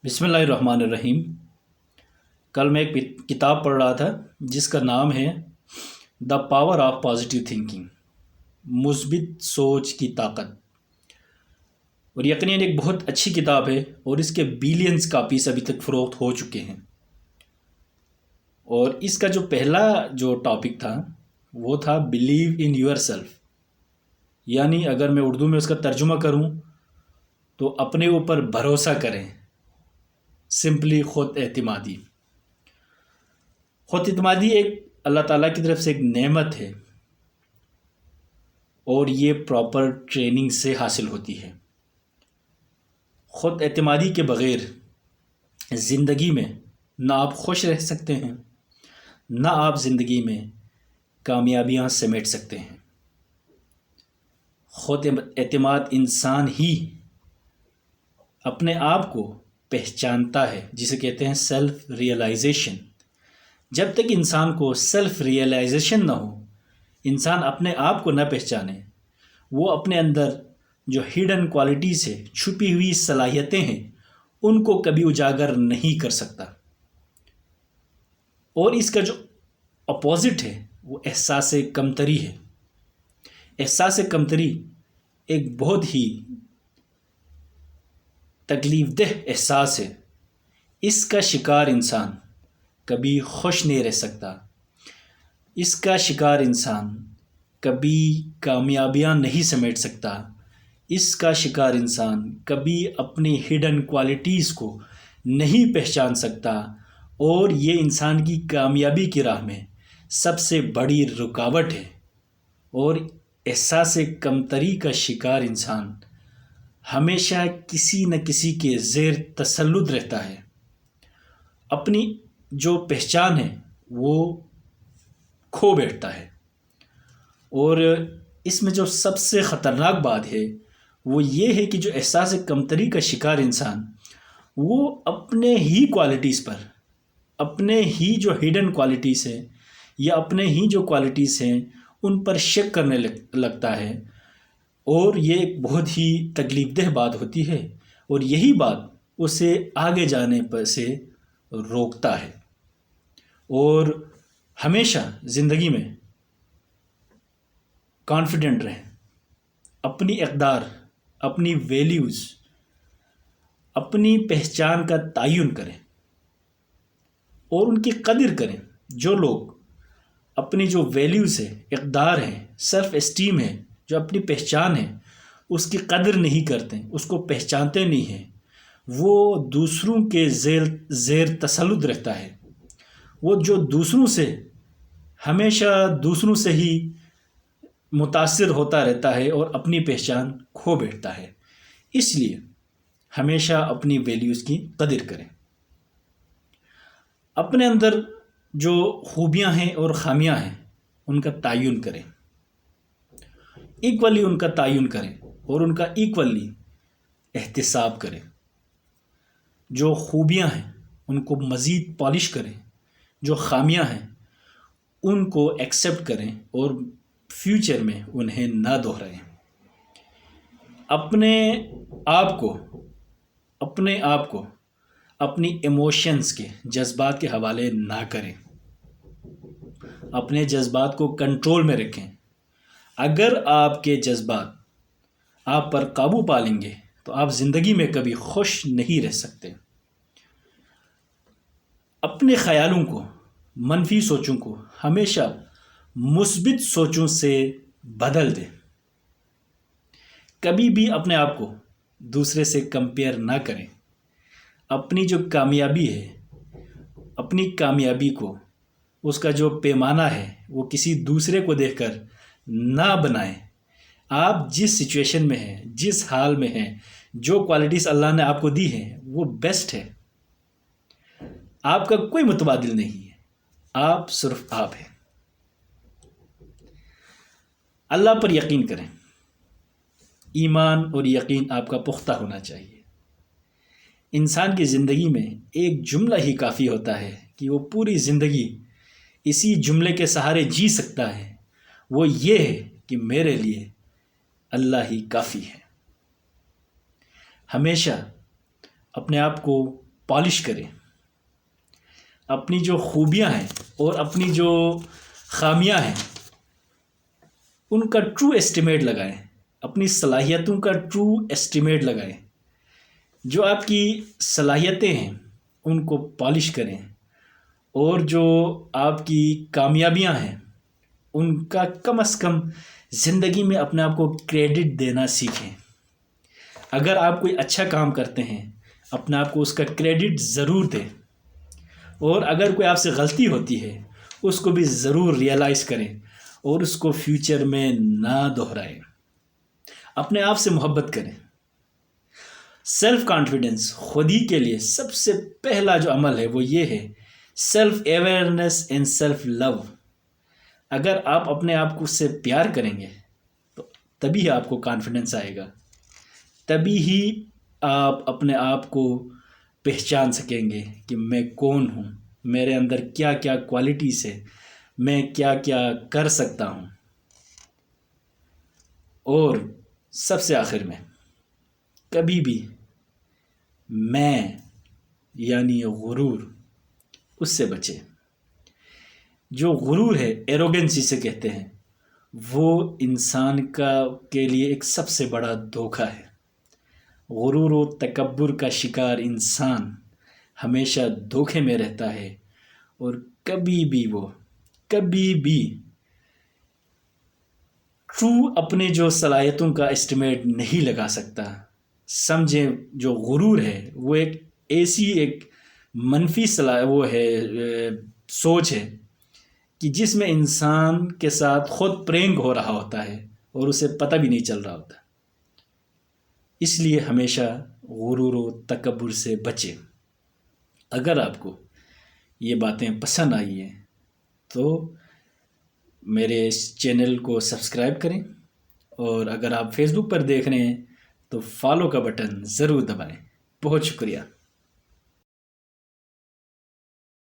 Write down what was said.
بسم اللہ الرحمن الرحیم۔ کل میں ایک کتاب پڑھ رہا تھا جس کا نام ہے the power of positive thinking, مثبت سوچ کی طاقت۔ اور یقیناً ایک بہت اچھی کتاب ہے اور اس کے بلینز کاپیز ابھی تک فروخت ہو چکے ہیں۔ اور اس کا جو پہلا ٹاپک تھا وہ تھا بلیو ان یور سیلف، یعنی اگر میں اردو میں اس کا ترجمہ کروں تو اپنے اوپر بھروسہ کریں، سمپلی خود اعتمادی۔ خود اعتمادی ایک اللہ تعالیٰ کی طرف سے ایک نعمت ہے اور یہ پراپر ٹریننگ سے حاصل ہوتی ہے۔ خود اعتمادی کے بغیر زندگی میں نہ آپ خوش رہ سکتے ہیں، نہ آپ زندگی میں کامیابیاں سمیٹ سکتے ہیں۔ خود اعتماد انسان ہی اپنے آپ کو پہچانتا ہے، جسے کہتے ہیں سیلف ریئلائزیشن۔ جب تک انسان کو سیلف ریئلائزیشن نہ ہو، انسان اپنے آپ کو نہ پہچانے، وہ اپنے اندر جو ہڈن کوالٹیز ہے، چھپی ہوئی صلاحیتیں ہیں، ان کو کبھی اجاگر نہیں کر سکتا۔ اور اس کا جو اپوزٹ ہے وہ احساس کمتری ہے۔ احساس کمتری ایک بہت ہی تکلیف دہ احساس ہے۔ اس کا شکار انسان کبھی خوش نہیں رہ سکتا، اس کا شکار انسان کبھی کامیابیاں نہیں سمیٹ سکتا، اس کا شکار انسان کبھی اپنی ہڈن کوالٹیز کو نہیں پہچان سکتا، اور یہ انسان کی کامیابی کی راہ میں سب سے بڑی رکاوٹ ہے۔ اور احساس کمتری کا شکار انسان ہمیشہ کسی نہ کسی کے زیر تسلط رہتا ہے۔ اپنی جو پہچان ہے وہ کھو بیٹھتا ہے۔ اور اس میں جو سب سے خطرناک بات ہے وہ یہ ہے کہ جو احساس کمتری کا شکار انسان، وہ اپنے ہی کوالٹیز پر، اپنے ہی جو ہڈن کوالٹیز ہیں یا اپنے ہی جو کوالٹیز ہیں ان پر شک کرنے لگتا ہے، اور یہ ایک بہت ہی تکلیف دہ بات ہوتی ہے، اور یہی بات اسے آگے جانے پر سے روکتا ہے۔ اور ہمیشہ زندگی میں کانفیڈنٹ رہیں، اپنی اقدار، اپنی ویلیوز، اپنی پہچان کا تعین کریں اور ان کی قدر کریں۔ جو لوگ اپنی جو ویلیوز ہے، اقدار ہیں، سیلف اسٹیم ہے، جو اپنی پہچان ہے، اس کی قدر نہیں کرتے، اس کو پہچانتے نہیں ہیں، وہ دوسروں کے زیر تسلط رہتا ہے۔ وہ جو دوسروں سے ہمیشہ دوسروں سے ہی متاثر ہوتا رہتا ہے اور اپنی پہچان کھو بیٹھتا ہے۔ اس لیے ہمیشہ اپنی ویلیوز کی قدر کریں، اپنے اندر جو خوبیاں ہیں اور خامیاں ہیں ان کا تعین کریں، ایکولی ان کا تعین کریں اور ان کا ایکولی احتساب کریں۔ جو خوبیاں ہیں ان کو مزید پالش کریں، جو خامیاں ہیں ان کو ایکسیپٹ کریں اور فیوچر میں انہیں نہ دہرائیں۔ اپنے آپ کو اپنی ایموشنز کے، جذبات کے حوالے نہ کریں، اپنے جذبات کو کنٹرول میں رکھیں۔ اگر آپ کے جذبات آپ پر قابو پا لیں گے تو آپ زندگی میں کبھی خوش نہیں رہ سکتے۔ اپنے خیالوں کو، منفی سوچوں کو ہمیشہ مثبت سوچوں سے بدل دیں۔ کبھی بھی اپنے آپ کو دوسرے سے کمپیئر نہ کریں۔ اپنی جو کامیابی ہے، اپنی کامیابی کو، اس کا جو پیمانہ ہے وہ کسی دوسرے کو دیکھ کر نہ بنائیں۔ آپ جس سچویشن میں ہیں، جس حال میں ہیں، جو کوالٹیز اللہ نے آپ کو دی ہیں وہ بیسٹ ہے۔ آپ کا کوئی متبادل نہیں ہے، آپ صرف آپ ہیں۔ اللہ پر یقین کریں، ایمان اور یقین آپ کا پختہ ہونا چاہیے۔ انسان کی زندگی میں ایک جملہ ہی کافی ہوتا ہے کہ وہ پوری زندگی اسی جملے کے سہارے جی سکتا ہے، وہ یہ ہے کہ میرے لیے اللہ ہی کافی ہے۔ ہمیشہ اپنے آپ کو پالش کریں، اپنی جو خوبیاں ہیں اور اپنی جو خامیاں ہیں ان کا ٹرو ایسٹیمیٹ لگائیں، اپنی صلاحیتوں کا ٹرو ایسٹیمیٹ لگائیں، جو آپ کی صلاحیتیں ہیں ان کو پالش کریں، اور جو آپ کی کامیابیاں ہیں ان کا کم از کم زندگی میں اپنے آپ کو کریڈٹ دینا سیکھیں۔ اگر آپ کوئی اچھا کام کرتے ہیں اپنے آپ کو اس کا کریڈٹ ضرور دیں، اور اگر کوئی آپ سے غلطی ہوتی ہے اس کو بھی ضرور ریئلائز کریں اور اس کو فیوچر میں نہ دہرائیں۔ اپنے آپ سے محبت کریں۔ سیلف کانفیڈنس، خود ہی کے لیے سب سے پہلا جو عمل ہے وہ یہ ہے self awareness and self love. اگر آپ اپنے آپ کو سے پیار کریں گے تو تبھی آپ کو کانفیڈنس آئے گا، تبھی ہی آپ اپنے آپ کو پہچان سکیں گے کہ میں کون ہوں، میرے اندر کیا کیا کوالٹیز ہے، میں کیا کیا کر سکتا ہوں۔ اور سب سے آخر میں کبھی بھی میں یعنی غرور اس سے بچے۔ جو غرور ہے، ایروگنسی سے کہتے ہیں، وہ انسان کے لیے ایک سب سے بڑا دھوکہ ہے۔ غرور و تکبر کا شکار انسان ہمیشہ دھوکے میں رہتا ہے اور کبھی بھی ٹرو اپنے جو صلاحیتوں کا اسٹیمیٹ نہیں لگا سکتا۔ سمجھیں جو غرور ہے وہ ایک منفی سوچ ہے کہ جس میں انسان کے ساتھ خود پرینگ ہو رہا ہوتا ہے اور اسے پتہ بھی نہیں چل رہا ہوتا۔ اس لیے ہمیشہ غرور و تکبر سے بچیں۔ اگر آپ کو یہ باتیں پسند آئی ہیں تو میرے اس چینل کو سبسکرائب کریں، اور اگر آپ فیس بک پر دیکھ رہے ہیں تو فالو کا بٹن ضرور دبائیں۔ بہت شکریہ۔